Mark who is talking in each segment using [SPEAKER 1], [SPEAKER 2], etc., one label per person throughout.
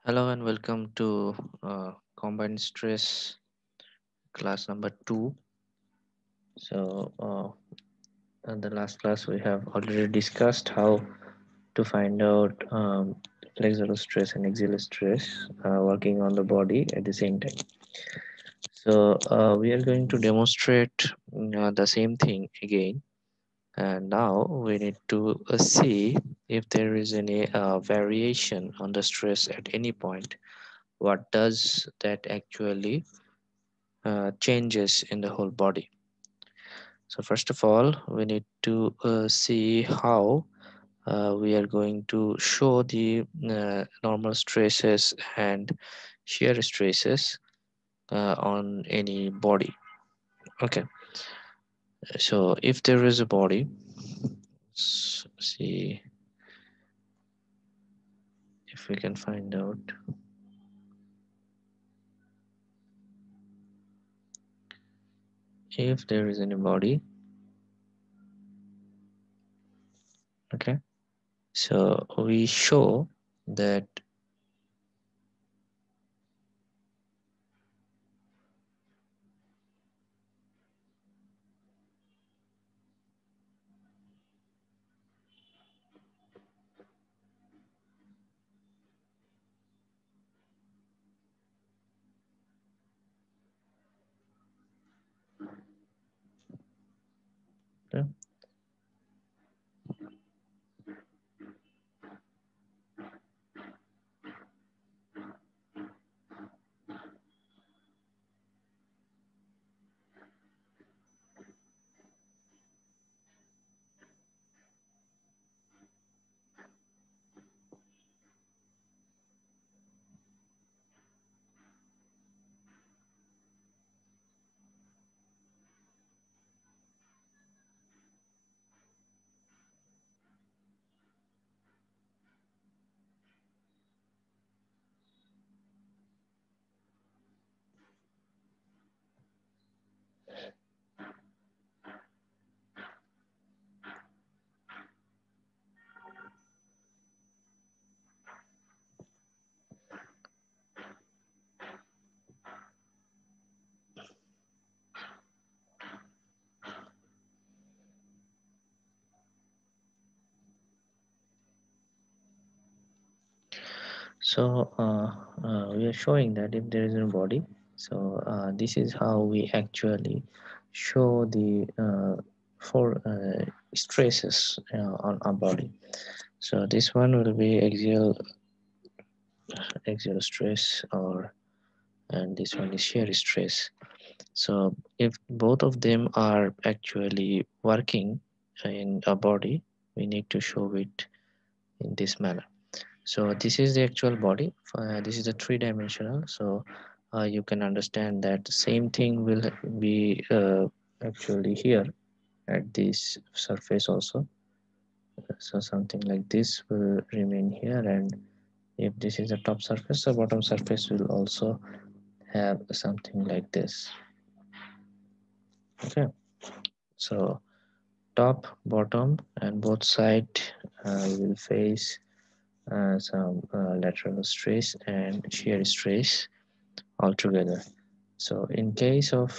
[SPEAKER 1] Hello and welcome to Combined Stress class number 2. So, in the last class, we have already discussed how to find out flexural stress and axial stress working on the body at the same time. So, we are going to demonstrate the same thing again. And now we need to see if there is any variation on the stress at any point. What does that actually changes in the whole body. So first of all, we need to see how we are going to show the normal stresses and shear stresses on any body. Okay, so if there is a body, see if we can find out. If there is any body, okay, so we show that uh, so we are showing that if there is a body, so this is how we actually show the four stresses on our body. So this one will be axial stress, or and this one is shear stress. So if both of them are actually working in a body, we need to show it in this manner. So this is the actual body. This is a three-dimensional. So you can understand that the same thing will be actually here at this surface also. So something like this will remain here, and if this is the top surface, the bottom surface will also have something like this. Okay, so top, bottom, and both side will face some lateral stress and shear stress altogether. So in case of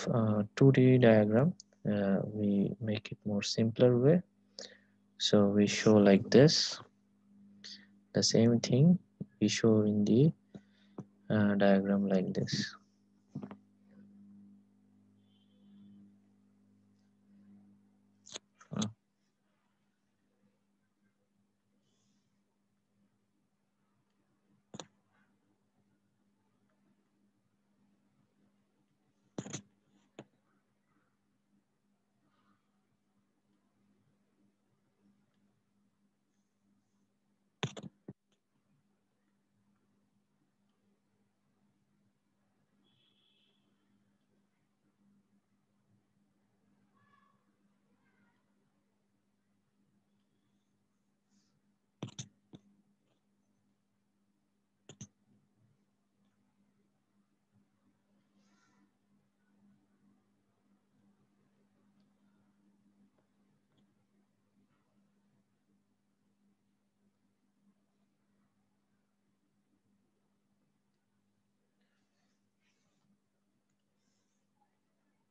[SPEAKER 1] 2D diagram, we make it more simpler way. So we show like this, the same thing we show in the diagram like this. Uh,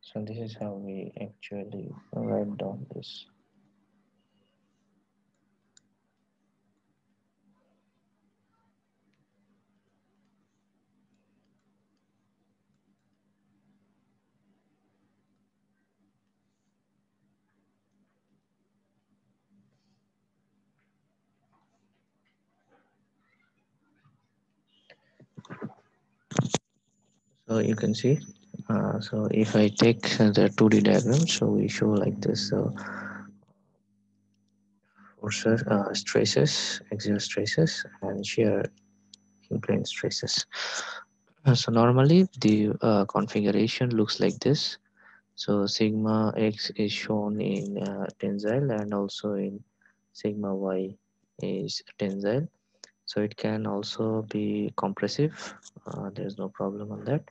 [SPEAKER 1] So this is how we actually write down this. So you can see, so if I take the 2D diagram, so we show like this. So forces, stresses, axial stresses, and shear plane stresses. So normally the configuration looks like this. So sigma x is shown in tensile, and also in sigma y is tensile. So it can also be compressive. There's no problem on that.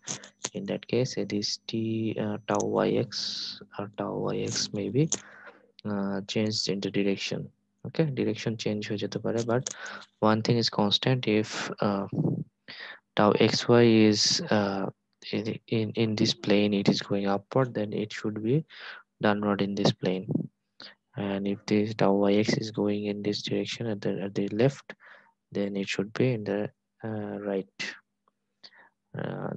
[SPEAKER 1] In that case, it is t tau yx or tau yx maybe changed into direction. Okay, direction change হয়ে যেতে পারে, but one thing is constant. If tau xy is in this plane, it is going upward, then it should be downward in this plane. And if this tau yx is going in this direction at the left, then it should be in the right.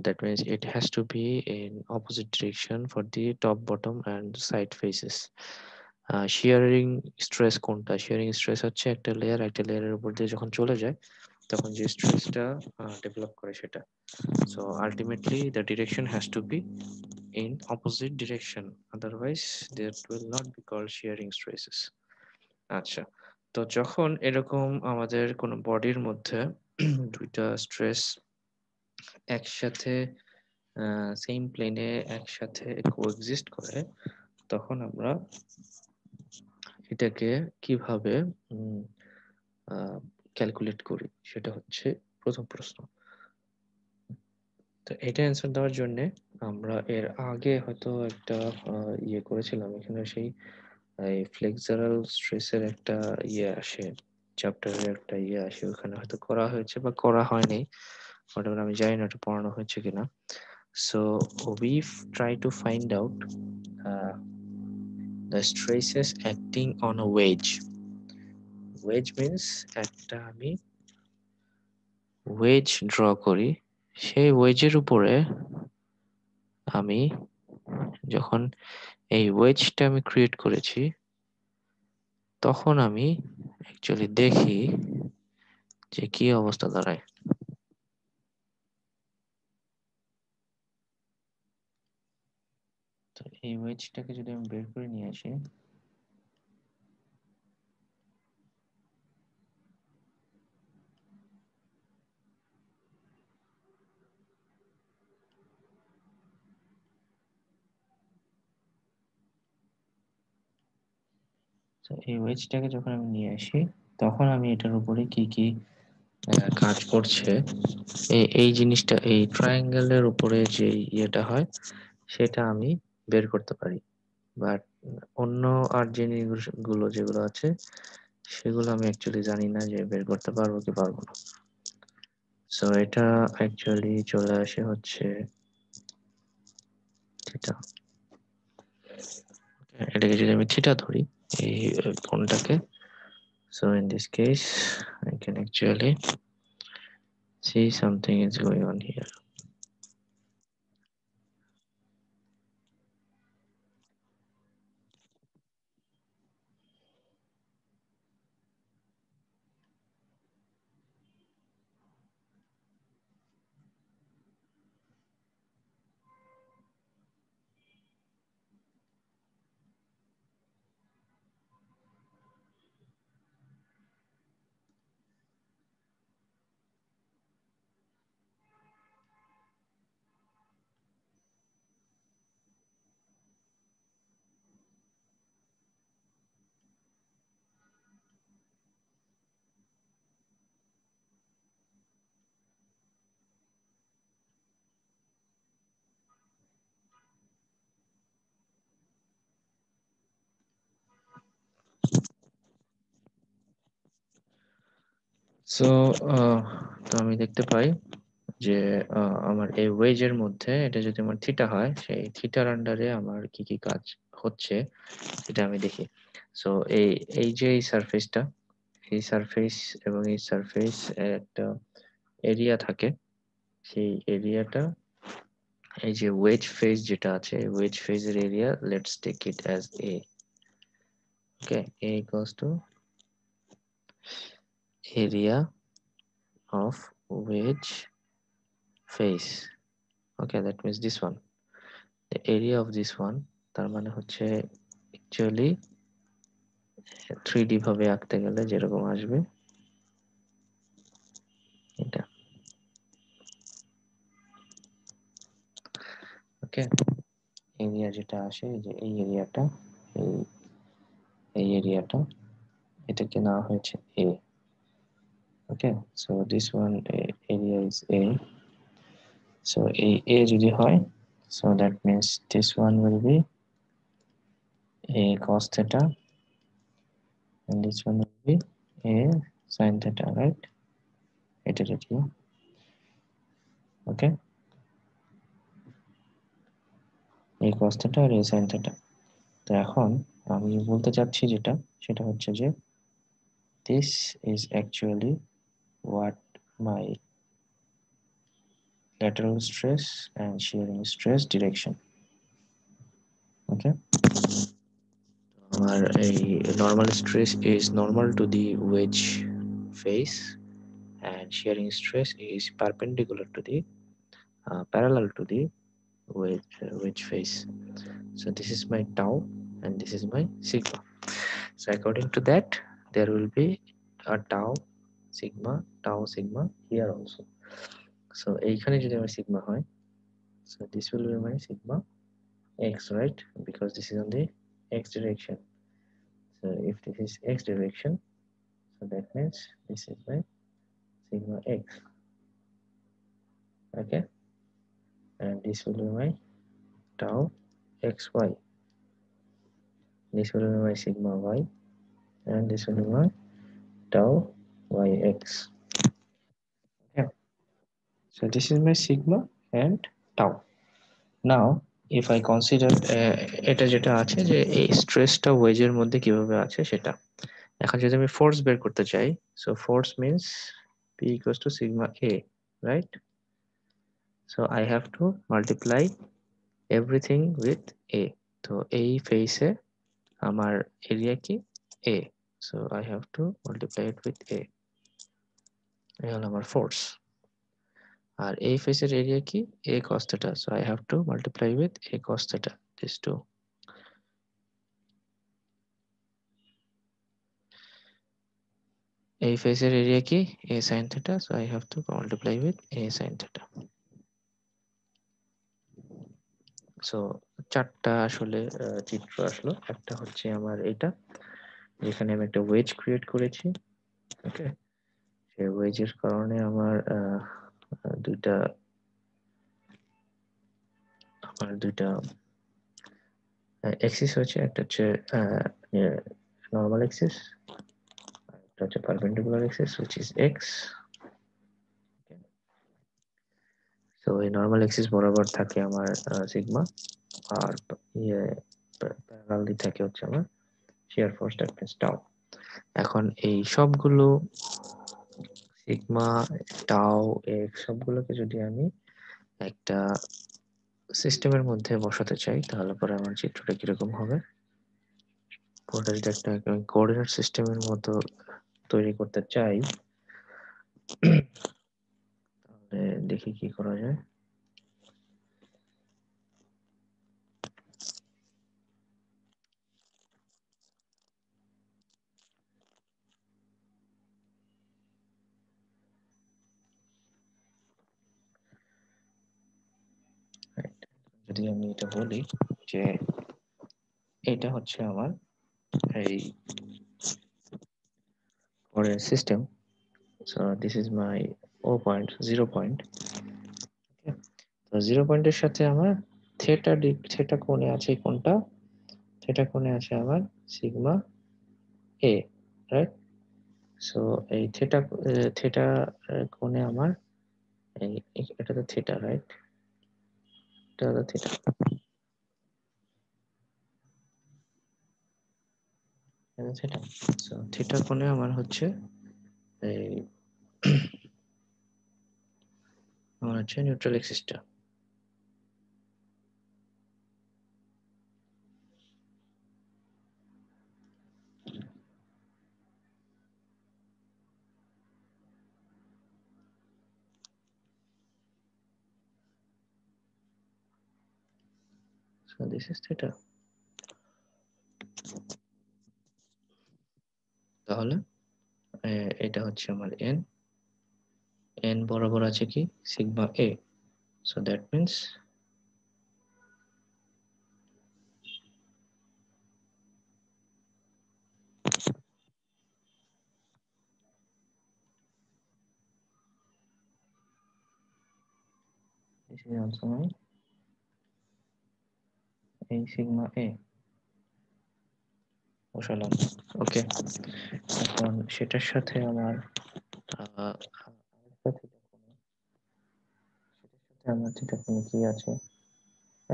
[SPEAKER 1] That means it has to be in opposite direction for the top, bottom, and side faces. Shearing stress কোনটা? Shearing stress হচ্ছে একটা লেয়ারের উপর দিয়ে যখন চলে যায় তখন যে স্ট্রেসটা ডেভেলপ করে সেটা। So ultimately the direction has to be in opposite direction, otherwise that will not be called shearing stresses. আচ্ছা, তো যখন এরকম আমাদের কোনো বডির মধ্যে দুইটা স্ট্রেস একসাথে সেম প্লেনে একসাথে কোএক্সিস্ট করে, তখন আমরা এটাকে কিভাবে ক্যালকুলেট করি, সেটা হচ্ছে প্রথম প্রশ্ন। তো এটা অ্যান্সার দেওয়ার জন্য আমরা এর আগে হয়তো একটা ইয়ে করেছিলাম, এখানে সেই এই ফ্লেক্সারাল স্ট্রেসের একটা ইয়ে আসে, চ্যাপ্টারের একটা ইয়ে আসে, ওখানে হয়তো করা হয়েছে বা করা হয়নি, হোয়াটএভার, আমি জানি না এটা পড়ানো হয়েছে কিনা। So we try to find out the stresses acting on a wedge. Wedge means একটা আমি ওয়েজ ড্র করি, সেই ওয়েজের উপরে আমি যখন এই ওয়েজটা আমি ক্রিয়েট করেছি, তখন আমি অ্যাকচুয়ালি দেখি যে কি অবস্থা দাঁড়ায়। তো এই ওয়েজটাকে যদি আমি বের করে নিয়ে আসি, তো এই ওয়েজটাকে যখন আমি নিয়ে আসি, তখন আমি এটার উপরে কি কি কাজ করছে, এই জিনিসটা, এই ট্রায়াঙ্গেলের উপরে যে ইয়েটা হয় সেটা আমি বের করতে পারি। বাট অন্য আর জিনিসগুলো যেগুলো আছে সেগুলো আমি অ্যাকচুয়ালি জানি না যে বের করতে পারবো কি পারবো না। সো এটা অ্যাকচুয়ালি চলে আসে হচ্ছে থিটা। এটাকে যদি আমি থিটা ধরি, এই কোণটাকে, so in this case I can actually see something is going on here. So তো আমি দেখতে পাই যে আমার এই ওয়েজের মধ্যে এটা যদি আমার থিটা হয়, সেই থিটার আন্ডারে আমার কি কি কাজ হচ্ছে সেটা আমি দেখি। সো এই এই যে এই সারফেসটা, এই সারফেস এবং এই সারফেস একটা এরিয়া থাকে, সেই এরিয়াটা এই যে ওয়েজ ফেজ যেটা আছে, ওয়েজ ফেজের area, let's take it as A. Okay, a equals to area of wedge face. Okay, that means this one, the area of this one, তার মানে হচ্ছে অ্যাকচুয়ালি 3D ভাবে আঁকতে গেলে যেরকম আসবে এটা। ওকে, এরিয়া যেটা আসে যে এই এরিয়াটা, এই এই এরিয়াটা, এটাকে নেওয়া হয়েছে a. Okay, so this one area is a. So এই a যদি হয়, so that means this one will be a cos theta and this one will be a sin theta, right? এটা রেডিও। ওকে, এই cos theta আর এই sin theta। তো এখন আমি বলতে চাচ্ছি যেটা, সেটা হচ্ছে যে this is actually what my lateral stress and shearing stress direction. Okay, our a normal stress is normal to the wedge face and shearing stress is perpendicular to the parallel to the wedge face. So this is my tau and this is my sigma. So according to that, there will be a tau sigma here also. So এইখানে যদি আমার sigma হয়, so this will be my sigma x, right? Because this is on the x direction. So if this is x direction, so that means this is my sigma x. Okay, and this will be my tau xy. This will be my sigma y, and this will be my tau yx. Okay, so this is my sigma and tau. Now if I consider এটা যেটা আছে যে এই স্ট্রেসটা ওয়েজের মধ্যে কিভাবে আছে সেটা, এখন যদি আমি ফোর্স বের করতে চাই, so force means P equals to sigma A, right? So I have to multiply everything with A. তো এই ফেসে আমার এরিয়া কি A, so I have to multiply it with A. এই হলো আমার ফোর্স। আর এই ফেসের এরিয়া কি A cos theta, so I have to multiply with A cos theta, these two. এই ফেসের এরিয়া কি A sin theta, so I have to multiply with A sin theta. So চারটা আসলে চিত্র আসলো। একটা হচ্ছে আমার এটা, যেখানে আমি একটা ওয়েজ ক্রিয়েট করেছি। ওকে, সেই ওয়েজের কারণে আমার দুইটা এক্সিস হচ্ছে, একটা হচ্ছে নর্মাল এক্সিস, একটা হচ্ছে perpendicular axis which is x. তো এই নর্মাল এক্সিস বরাবর থাকে আমার সিগমা, আর ইয়ে প্যারালালি থাকে হচ্ছে আমার shear force, that means tau. এখন এই সবগুলো সিগমা, টাউ, এক্স সবগুলোকে যদি আমি একটা সিস্টেমের মধ্যে বসাতে চাই, তাহলে পরে আমার চিত্রটা কিরকম হবে, পুরোটা যদি একটা কোঅর্ডিনেট সিস্টেমের মতো তৈরি করতে চাই, তাহলে দেখি কি করা যায়। Right. যদি আমি এটা বলি যে এটা হচ্ছে আমার এই coordinate system, so this is my O point, 0 point. তো 0 পয়েন্টের সাথে আমার থেটা কোণে আছে, কোনটা থেটা কোণে আছে আমার সিগমা এ, রাইট? সো এই থেটা কোণে আমার এটা তো থিটা, রাইট? এটা হলো থিটা। এটা থিটা। সো থিটা কোণে আমার হচ্ছে এই আমার হচ্ছে neutral এক্সিসটা। So this is theta. তাহলে এটা হচ্ছে আমার n, n বরাবর আছে কি sigma a, so that means this is also my a sigma a বসালাম। ওকে, এখন সেটার সাথে আমার আরেকটা থিটা কোণ, সেটার সাথে আমার থিটা কোণ কি আছে,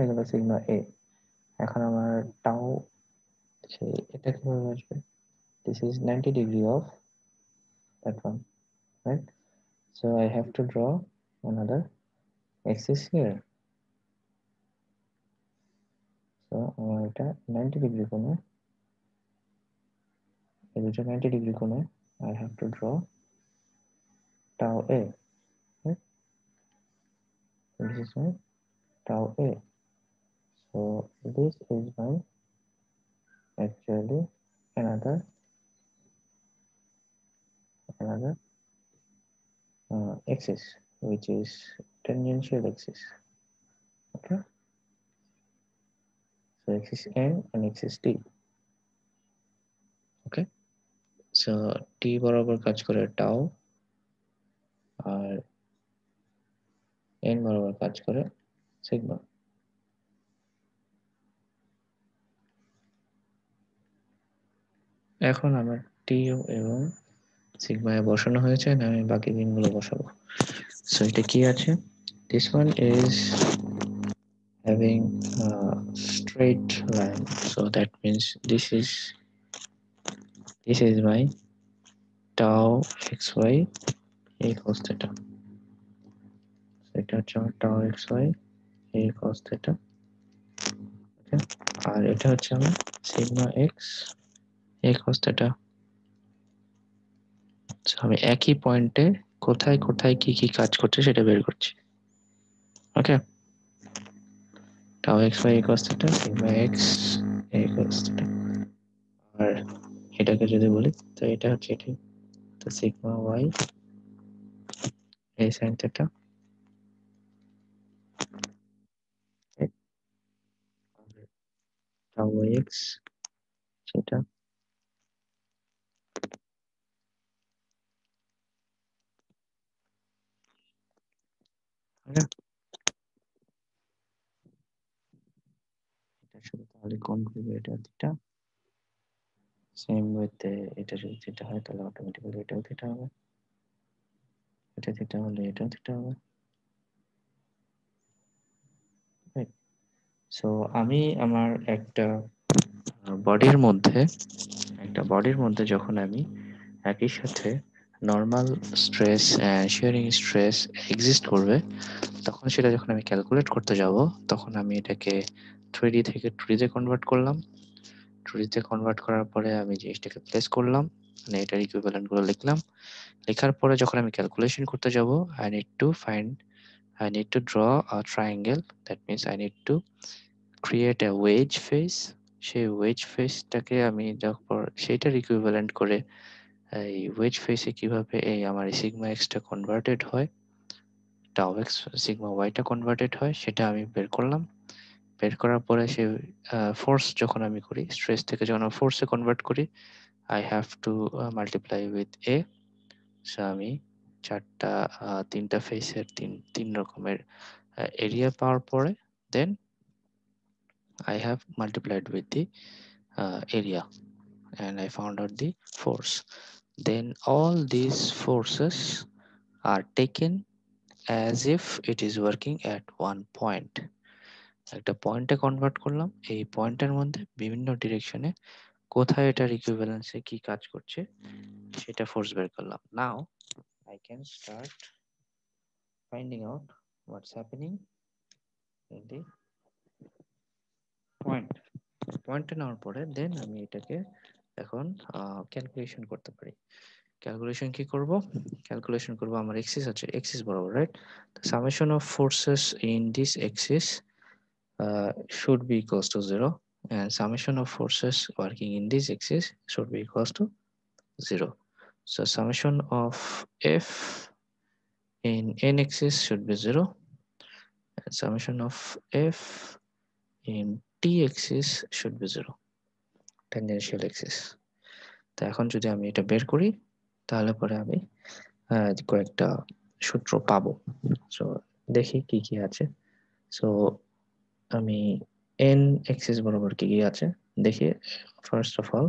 [SPEAKER 1] এগুলো সিগমা a। এখন আমার টাও, সেই এটা কিভাবে আসবে? This is 90 degree of that one, right? So I have to draw another axis here. So আমার এটা 90 degree কোণে, এই দুটো 90 degree কোণে I have to draw tau a, right? So this is my tau a. So this is my actually another axis, which is tangential axis. Okay, so axis n and axis t. Okay, so t বরাবর কাজ করে tau আর n বরাবর কাজ করে sigma. এখন আমার টি এবং sigma বসানো হয়েছে, না আমি বাকি দিনগুলো বসাবো। সো এটা কি আছে? This one is having a straight line, so that means this is my tau xy a cos theta. So এটা হচ্ছে আমার tau xy a cos theta, ওকে। আর এটা হচ্ছে আমার sigma x a cos theta। So আমি একই পয়েন্টে কোথায় কোথায় কি কি কাজ করছে সেটা বের করছি, ওকে। tau xy a cos theta, sigma x a cos theta। আর এটাকে যদি বলি তো এটা হচ্ছে এটাই, তো sigma y a sin theta, tau x সেটা, এটার সাথে তাহলে কোন করবে, এটা থিটা। সেম উইথ এটা যদি থিটা হয় তাহলে অটোমেটিক্যালি এটাও থিটা হবে, এটা থিটা হলে এটাও থিটা হবে, রাইট? সো আমি আমার একটা বডির মধ্যে যখন আমি একই সাথে নর্মাল স্ট্রেস শিয়ারিং স্ট্রেস এক্সিস্ট করবে, তখন সেটা যখন আমি ক্যালকুলেট করতে যাব, তখন আমি এটাকে 3D থেকে 2D তে কনভার্ট করলাম। 2D তে কনভার্ট করার পরে আমি জিনিসটাকে প্লেস করলাম, মানে এটার ইকুইভ্যালেন্ট গুলো লিখলাম। লেখার পরে যখন আমি ক্যালকুলেশন করতে যাব, I need to draw a triangle. That means I need to create a wedge face. সেই wedge ফেসটাকে আমি যখন সেইটার ইকুইভ্যালেন্ট করে এই ওয়েজ ফেসে কিভাবে এই আমার সিগমা এক্সটা কনভার্টেড হয়, টাও এক্স সিগমা ওয়াইটা কনভার্টেড হয়, সেটা আমি বের করলাম। বের করার পরে সে ফোর্স যখন আমি করি, স্ট্রেস থেকে যখন ফোর্সে কনভার্ট করি, I have to multiply with a. So আমি তিনটা ফেসের তিন রকমের এরিয়া পাওয়ার পরে দেন I have multiplied with the area and I found out the force. Then all these forces are taken as if it is working at one point. একটা পয়েন্টে convert করলাম, এই পয়েন্টের মধ্যে বিভিন্ন ডিরেকশনে কোথায় এটার ইকুইভ্যালেন্সে কি কাজ করছে সেটা ফোর্স বের করলাম। নাও I can start finding out what's happening in the point. পয়েন্টে নেওয়ার পরে দেন আমি এটাকে এখন ক্যালকুলেশন করতে পারি। ক্যালকুলেশন কি করব? ক্যালকুলেশন করব আমার এক্সিস আছে, এক্সিস বরাবর, right? The summation of forces in this axis should be equals to 0, and summation of forces working in this axis should be equals to 0. So summation of F in n axis should be 0, and summation of F in t axis should be 0, tangential axis. তো এখন যদি আমি এটা বের করি তাহলে পরে আমি কয়েকটা সূত্র পাবো। সো দেখি কি কি আছে। সো আমি এন এক্সিস বরাবর কি কি আছে দেখি। First of all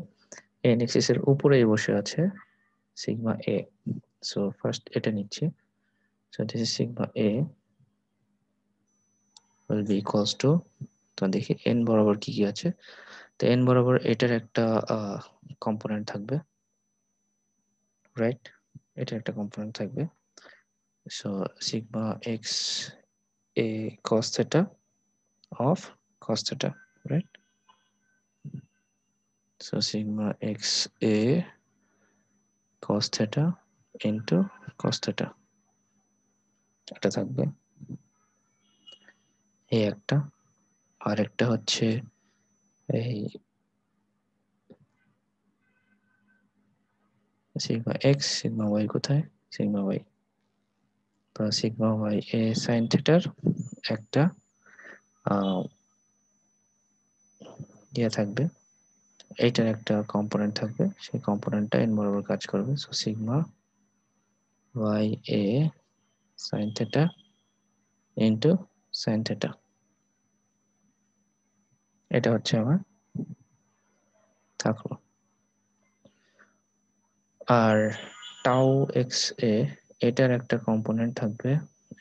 [SPEAKER 1] N axis এর উপরেই বসে আছে সিগমা এ। সো ফার্স্ট এটা নিচ্ছি। So this is sigma A will be equals to, তো দেখি এন বরাবর কি কি আছে। তো এন বরাবর এটার একটা কম্পোনেন্ট থাকবে, রাইট? এটা একটা কম্পোনেন্ট থাকবে। সো সিগমা এক্স এ cos theta of cos theta, right? So sigma x a cos theta into cos theta এটা থাকবে। এই একটা, আর একটা হচ্ছে এই সিগমা এক্স সিগমা ওয়াই কোথায়? সিগমা ওয়াই, তো সিগমা ওয়াই এ সাইন থিটার একটা ইয়ে থাকবে, এইটার একটা কম্পোনেন্ট থাকবে, সেই কম্পোনেন্টটা এন বরাবর কাজ করবে। সো সিগমা ওয়াই এ sine theta into sine theta, এটা হচ্ছে আমার থাকলো। আর টাউ এক্স এ এটার একটা কম্পোনেন্ট থাকবে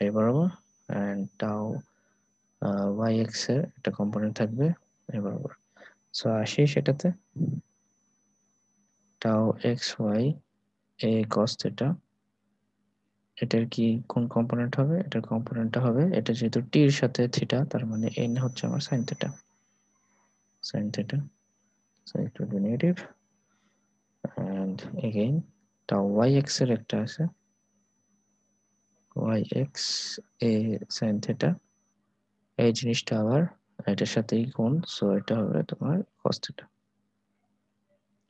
[SPEAKER 1] এই বরাবর, অ্যান্ড টাউ ওয়াই এক্স এর একটা কম্পোনেন্ট থাকবে এই বরাবর। সো আসি সেটাতে, টাউ এক্স ওয়াই এ কস থিটা এটার কি কোন কম্পোনেন্ট হবে? এটার কম্পোনেন্টটা হবে, এটা যেহেতু টি এর সাথে থিটা তার মানে এন হচ্ছে আমার sine theta, sine theta. So it will be negative, and again tau Y X এর একটা আছে ওয়াই এক্স এ সাইন থিটা, এই জিনিসটা আবার এটার সাথেই কোণ, সো এটা হবে তোমার cos theta,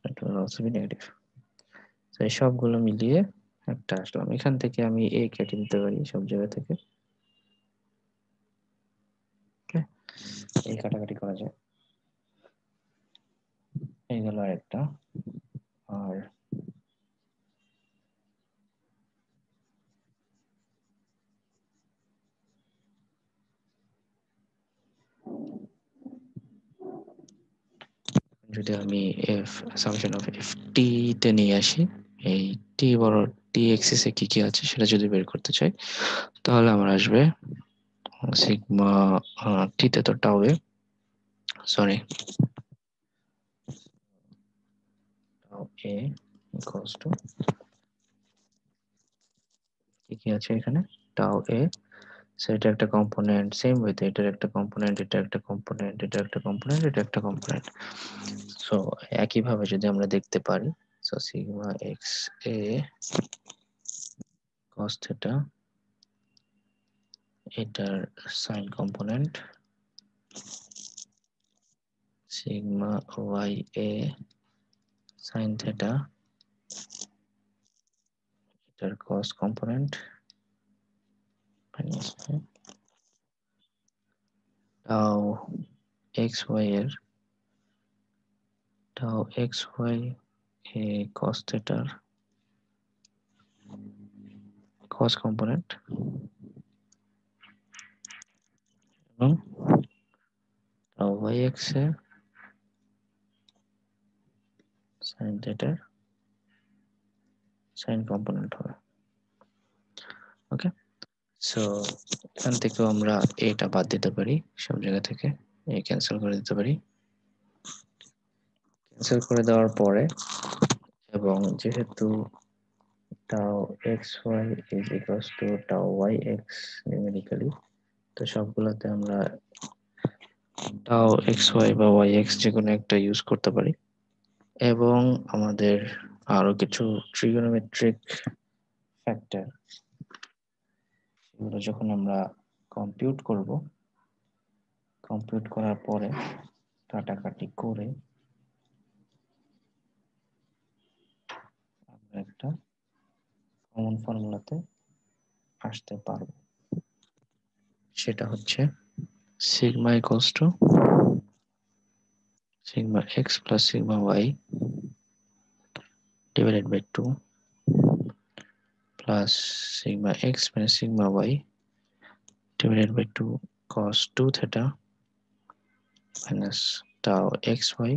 [SPEAKER 1] it will also be negative. তো এই সবগুলো মিলিয়ে একটা আসলাম। এখান থেকে আমি a কেটে দিতে পারি সব জায়গা থেকে, ওকে? এই কাটাকাটি করা যায়। এই গেল আরেকটা। আর যদি আমি F summation of F T তে নিয়ে আসি, এই টি বড় টি এক্সিসে কি কি আছে সেটা যদি বের করতে চাই তাহলে আমার আসবে সিগমা টি তে তো tau A, sorry tau A equals to কি কি আছে এখানে, টাউ এ, সেটা একটা কম্পোনেন্ট, সেম ওয়েতে এটার একটা কম্পোনেন্ট, এটা একটা কম্পোনেন্ট, এটা একটা কম্পোনেন্ট, এটা একটা কম্পোনেন্ট। সো একইভাবে যদি আমরা দেখতে পারি, সো সিগমা এক্স এ cos থিটা এটার সাইন কম্পোনেন্ট, সিগমা ওয়াই এ সাইন থিটা এটার cos component, tau X Y এর টাউ এক্স ওয়াই এ cos থিটার cos কম্পোনেন্ট, এবং টাউ ওয়াই এক্স এর সাইন থিটার সাইন কম্পোনেন্ট হবে, ওকে? সো এখান থেকেও আমরা এটা বাদ দিতে পারি, সব জায়গা থেকে ক্যান্সেল করে দিতে পারি। ক্যান্সেল করে দেওয়ার পরে, এবং যেহেতু tau xy is equals to tau yx numerically, তো সবগুলোতে আমরা tau xy বা yx যে কোনো একটা ইউজ করতে পারি। এবং আমাদের আরো কিছু ট্রিগোনোমেট্রিক ফ্যাক্টর, সেগুলো যখন আমরা কম্পিউট করার পরে কাটাকাটি করে আমরা একটা কমন ফর্মুলাতে আসতে পারবো। সেটা হচ্ছে sigma equals to sigma x plus sigma y divided by 2 plus sigma x minus sigma y divided by 2 cos 2 theta minus tau xy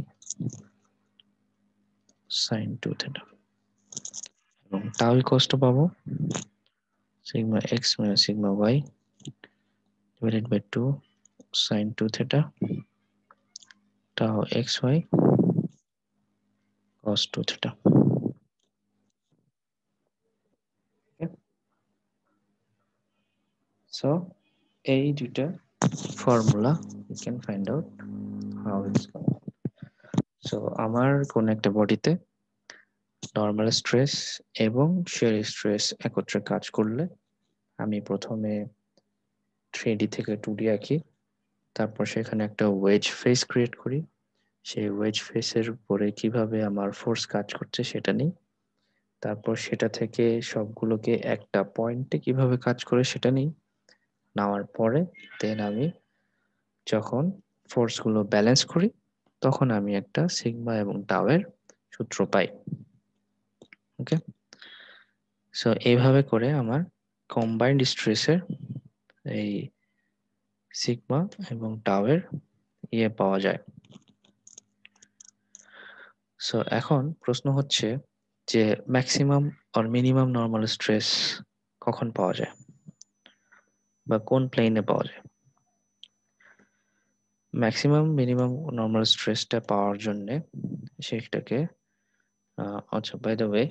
[SPEAKER 1] sin 2 theta, এবং tau equals to পাবো sigma x minus sigma y divided by 2 sin 2 theta tau xy cos 2 theta. Okay. So এই দুইটা formula you can find out how it's going. So আমার কোন একটা বডিতে normal stress এবং shear stress একত্রে কাজ করলে আমি প্রথমে 3D থেকে 2D আঁকি, তারপর সেখানে একটা ওয়েজ ফেস ক্রিয়েট করি, সেই ওয়েজ ফেসের উপরে কিভাবে আমার ফোর্স কাজ করছে সেটা নিই, তারপর সেটা থেকে সবগুলোকে একটা পয়েন্টে কিভাবে কাজ করে সেটা নিই, নেওয়ার পরে দেন আমি যখন ফোর্সগুলো ব্যালেন্স করি তখন আমি একটা সিগমা এবং টাওয়ের সূত্র পাই। ওকে, সো এইভাবে করে আমার কম্বাইন্ড স্ট্রেসের এই সিগমা এবং টাওয়ের পাওয়া যায়। সো এখন প্রশ্ন হচ্ছে যে ম্যাক্সিমাম আর মিনিমাম নর্মাল স্ট্রেস কখন পাওয়া যায় বা কোন প্লেনে পাওয়া যায়। ম্যাক্সিমাম মিনিমাম নর্মাল স্ট্রেসটা পাওয়ার জন্য সেটাকে আচ্ছা, বাই দ্য ওয়ে,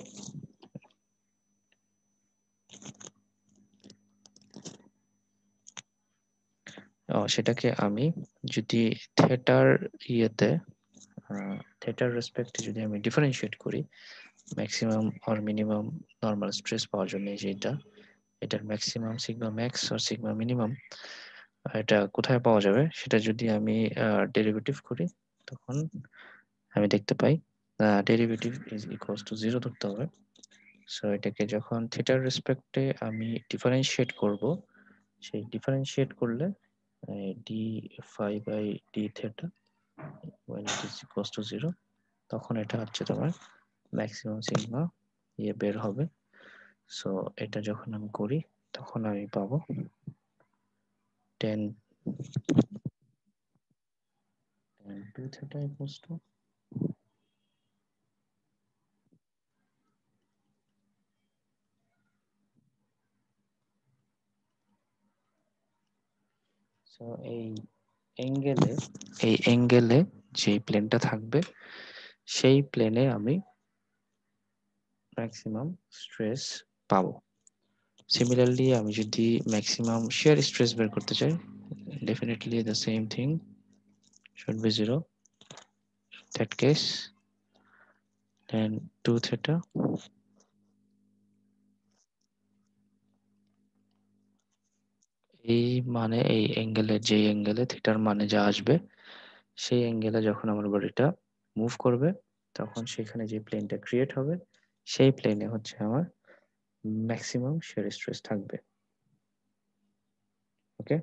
[SPEAKER 1] সেটাকে আমি যদি থেটার ইয়েতে থেটার রেসপেক্টে যদি আমি ডিফারেন্সিয়েট করি ম্যাক্সিমাম আর মিনিমাম নর্মাল স্ট্রেস পাওয়ার জন্য, যেটা এটার ম্যাক্সিমাম সিগমা ম্যাক্স আর সিগমা মিনিমাম এটা কোথায় পাওয়া যাবে, সেটা যদি আমি ডেরিভেটিভ করি তখন আমি দেখতে পাই ডেরিভেটিভ ইজ ইকুয়ালস টু 0 ধরতে হবে। সো এটাকে যখন থিটার রেসপেক্টে আমি ডিফারেন্সিয়েট করব, সেই ডিফারেন্সিয়েট করলে D phi by D theta when it is equals to 0, তখন এটা হচ্ছে তোমার ম্যাক্সিমাম সিগমা বের হবে। সো এটা যখন আমি করি তখন আমি পাবো 10 2 theta equals to সো এই অ্যাঙ্গেলে যে প্লেনটা থাকবে সেই প্লেনে আমি ম্যাক্সিমাম স্ট্রেস পাবো। সিমিলারলি আমি যদি ম্যাক্সিমাম শিয়ার স্ট্রেস বের করতে চাই, definitely the same thing should be 0. That case then 2 theta এই মানে এই অ্যাঙ্গেলে, যে অ্যাঙ্গেলে থিটার মানে যা আসবে সেই অ্যাঙ্গেলে যখন আমার বডিটা মুভ করবে তখন সেখানে যে প্লেনটা ক্রিয়েট হবে সেই প্লেনে হচ্ছে আমার ম্যাক্সিমাম শিয়ার স্ট্রেস থাকবে। ওকে,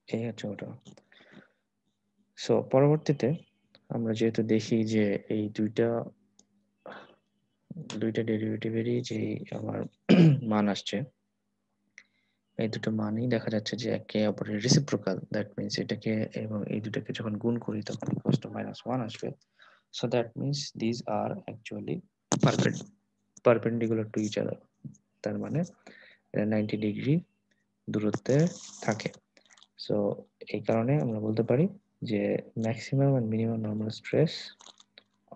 [SPEAKER 1] এই হচ্ছে ওটা। সো পরবর্তীতে আমরা যেহেতু দেখি যে এই দুইটা ডেরিভেটিভেরই যে আমার মান আসছে, এই দুটো মানই দেখা যাচ্ছে যে একে অপরের রেসিপ্রোকাল, দ্যাট মিনস এটাকে এবং এই দুটাকে যখন গুণ করি তখন ইকুয়ালস টু -1 আসবে। So that means these are actually perfect. Perpendicular to each other, তার মানে এটা 90 ডিগ্রি দূরত্বে থাকে। সো এই কারণে আমরা বলতে পারি যে maximum and minimum normal stress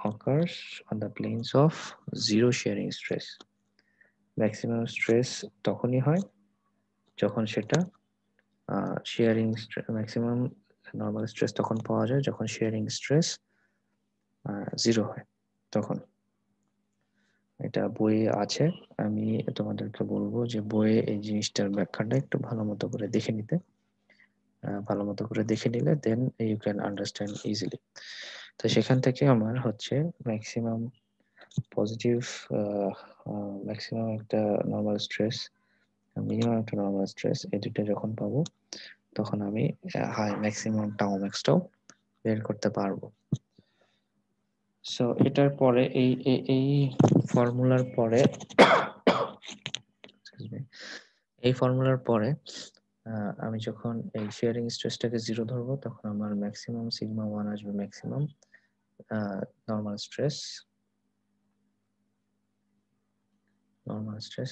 [SPEAKER 1] occurs on the planes of zero shearing stress. Maximum stress তখনই হয় যখন সেটা শেয়ারিং, ম্যাক্সিমাম নরমাল স্ট্রেস তখন পাওয়া যায় যখন শেয়ারিং স্ট্রেস জিরো হয় তখন। এটা বইয়ে আছে, আমি তোমাদেরকে বলবো যে বইয়ে এই জিনিসটার ব্যাখ্যাটা একটু ভালো মতো করে দেখে নিতে, ভালো মতো করে দেখে নিলে then you can understand easily. তো সেখান থেকে আমার হচ্ছে ম্যাক্সিমাম পজিটিভ, ম্যাক্সিমাম একটা নর্মাল স্ট্রেস, মিনিমাম একটা নর্মাল স্ট্রেস, এই দুটো যখন পাবো তখন আমি হাই ম্যাক্সিমাম টাউ ম্যাক্সটাও বের করতে পারবো। সো এটার পরে এই ফর্মুলার পরে এই ফর্মুলার পরে আমি যখন এই শেয়ারিং স্ট্রেসটাকে জিরো ধরবো তখন আমার ম্যাক্সিমাম সিগমা 1 আসবে, maximum normal stress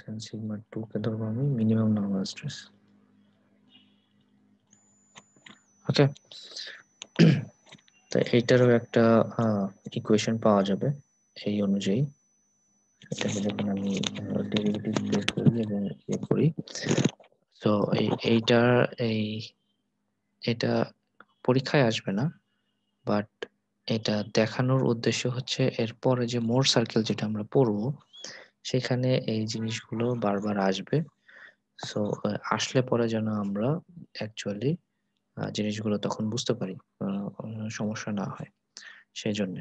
[SPEAKER 1] and sigma 2 কে ধরবো আমি মিনিমাম নর্মাল স্ট্রেস। ওকে, তো এইটারও একটা ইকুয়েশন পাওয়া যাবে এই অনুযায়ী। এটাকে যখন আমি ডেরিভেটিভ বের করি এবং ইয়ে করি, তো এটা পরীক্ষায় আসবে না, বাট এটা দেখানোর উদ্দেশ্য হচ্ছে এরপরে যে মোর সার্কেল যেটা আমরা পড়বো সেখানে এই জিনিসগুলো বারবার আসবে। সো আসলে পরে যেন আমরা অ্যাকচুয়ালি জিনিসগুলো তখন বুঝতে পারি, সমস্যা না হয় সেই জন্য।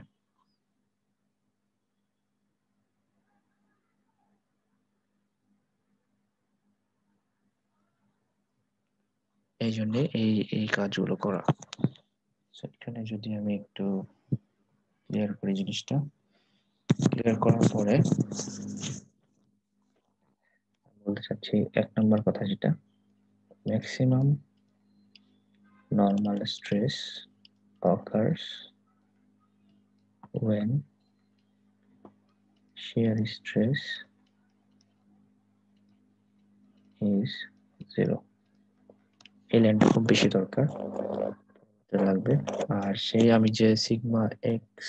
[SPEAKER 1] এই জন্য এই কাজগুলো করা। এখানে যদি আমি একটু ক্লিয়ার করি জিনিসটা, ক্লিয়ার করার পরে বলতে চাচ্ছি 1 নম্বর কথা যেটা maximum normal stress occurs when shear stress is zero। এই লাইনটা খুব বেশি দরকার লাগবে। আর সেই আমি যে sigma X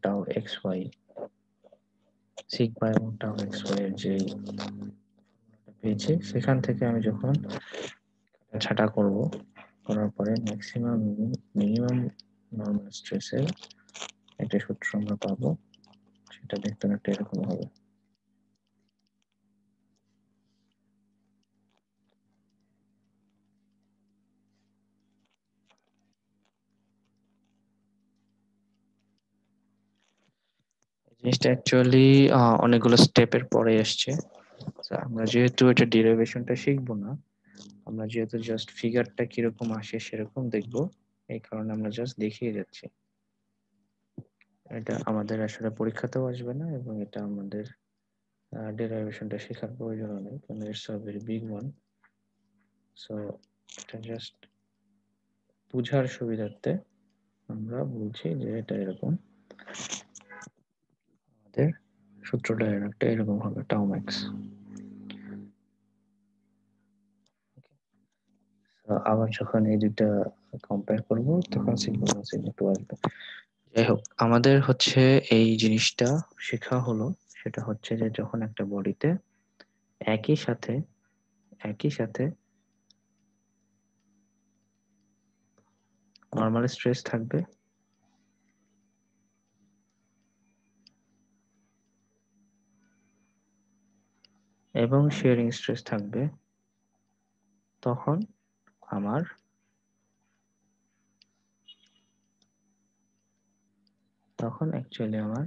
[SPEAKER 1] tau X Y, sigma এবং টাউ এক্স ওয়াই এর যে পেয়েছি সেখান থেকে আমি যখন ছাটা করব, করার পরে ম্যাক্সিমাম মিনিমাম নর্মাল স্ট্রেসের একটা সূত্র আমরা পাবো, সেটা দেখতে একটা এরকম হবে। জিনিসটা অ্যাকচুয়ালি অনেকগুলো স্টেপের পরে এসছে। আমরা যেহেতু এটা ডেরিভেশনটা শিখবো না, আমরা যেহেতু জাস্ট ফিগারটা কিরকম আসে সেরকম দেখবো, এই কারণে আমরা জাস্ট দেখিয়ে যাচ্ছি। এটা আমাদের আসলে পরীক্ষাতেও আসবে না এবং এটা আমাদের ডেরিভেশনটা শেখার প্রয়োজন নেই, কারণ it's a very big one. So এটা জাস্ট বুঝার সুবিধার্থে আমরা বলছি যে এটা এরকম, আমাদের সূত্রটা একটা এরকম হবে টাউ ম্যাক্স। আবার যখন এই দুইটা কম্পেয়ার করব তখন সিগমা 1 সিগমা 2 আসবে। যাই হোক, আমাদের হচ্ছে এই জিনিসটা শেখা হলো, সেটা হচ্ছে যে যখন একটা বডিতে একই সাথে নর্মাল স্ট্রেস থাকবে এবং শিয়ারিং স্ট্রেস থাকবে, তখন আমার অ্যাকচুয়ালি আমার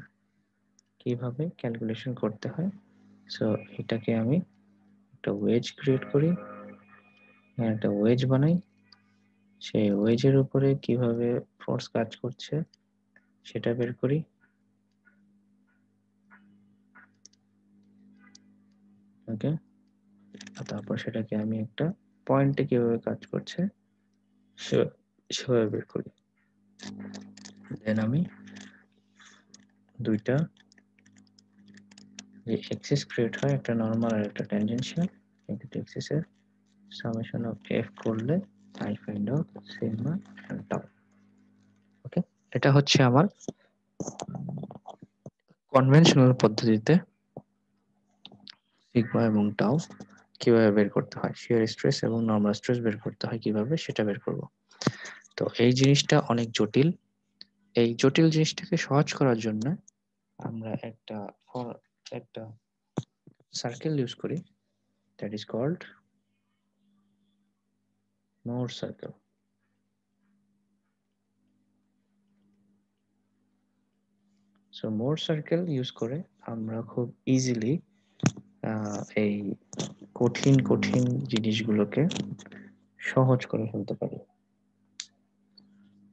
[SPEAKER 1] কিভাবে ক্যালকুলেশন করতে হয়। সো এটাকে আমি একটা ওয়েজ ক্রিয়েট করি, একটা ওয়েজ বানাই, সেই ওয়েজের উপরে কিভাবে ফোর্স কাজ করছে সেটা বের করি, ওকে। তারপর সেটাকে আমি একটা পয়েন্টে কিভাবে কাজ করছে সেভাবে বের করি। দেন আমি দুইটা যে এক্সিস ক্রিয়েট হয়, একটা নরমাল আর একটা ট্যানজেনশিয়াল, কিন্তু এক্সিসের সামেশন অফ এফ করলে I find out sigma and tau. Okay, এটা হচ্ছে আমার কনভেনশনাল পদ্ধতিতে সিগমা এবং টাউ কিভাবে বের করতে হয়, শিয়ার স্ট্রেস এবং নরমাল স্ট্রেস বের করতে হয় কিভাবে, সেটা বের করব। তো এই জিনিসটা অনেক জটিল। এই জটিল জিনিসটাকে সহজ করার জন্য আমরা একটা সার্কেল ইউজ করি, that is called Mohr circle. So Mohr circle use করে আমরা খুব ইজিলি এই কঠিন কঠিন জিনিসগুলোকে সহজ করে ফেলতে পারি।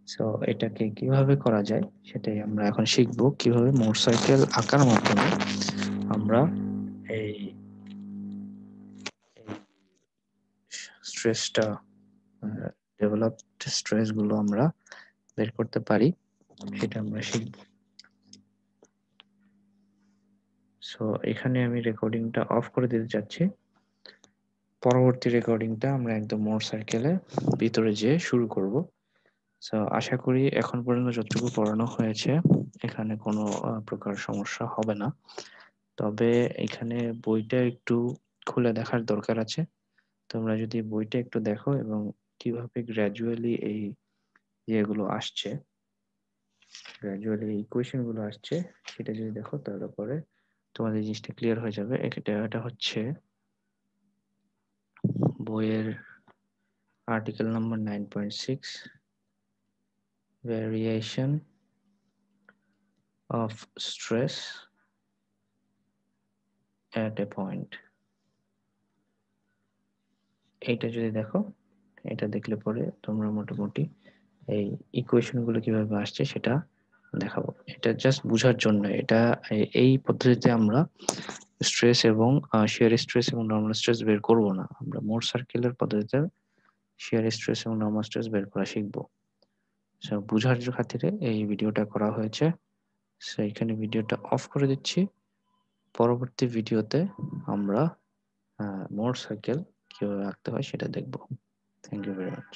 [SPEAKER 1] সো এটাকে কিভাবে করা যায় সেটাই আমরা এখন শিখবো, কিভাবে মোর সার্কেল আঁকার মাধ্যমে আমরা এই স্ট্রেসটা, ডেভেলপড স্ট্রেস গুলো আমরা বের করতে পারি, সেটা আমরা শিখব। সো এখানে আমি রেকর্ডিংটা অফ করে দিতে চাচ্ছি। পরবর্তী রেকর্ডিংটা আমরা একদম মোর সার্কেলের ভিতরে যেয়ে শুরু করব। সো আশা করি এখন পর্যন্ত যতটুকু পড়ানো হয়েছে এখানে কোনো প্রকার সমস্যা হবে না। তবে এখানে বইটা একটু খুলে দেখার দরকার আছে। তোমরা যদি বইটা একটু দেখো এবং কিভাবে গ্র্যাজুয়ালি এই ইয়েগুলো আসছে, গ্র্যাজুয়ালি এই ইকুয়েশন গুলো আসছে, সেটা যদি দেখো তাহলে পরে তোমাদের জিনিসটা ক্লিয়ার হয়ে যাবে। এটা হচ্ছে বইয়ের article number 9.6, variation of stress at a point. এইটা যদি দেখো, এটা দেখলে পরে তোমরা মোটামুটি এই ইকুয়েশন গুলো কিভাবে আসছে সেটা দেখাবো। এটা জাস্ট বোঝার জন্য। এটা এই পদ্ধতিতে আমরা স্ট্রেস এবং শিয়ার স্ট্রেস এবং নরমাল স্ট্রেস বের করব না, আমরা মোর সার্কেলের পদ্ধতিতে শিয়ার স্ট্রেস এবং নরমাল স্ট্রেস বের করা শিখবো। সো বোঝার খাতিরে এই ভিডিওটা করা হয়েছে। সো এখানে ভিডিওটা অফ করে দিচ্ছি। পরবর্তী ভিডিওতে আমরা মোর সার্কেল কিভাবে আঁকতে হয় সেটা দেখব। Thank you very much.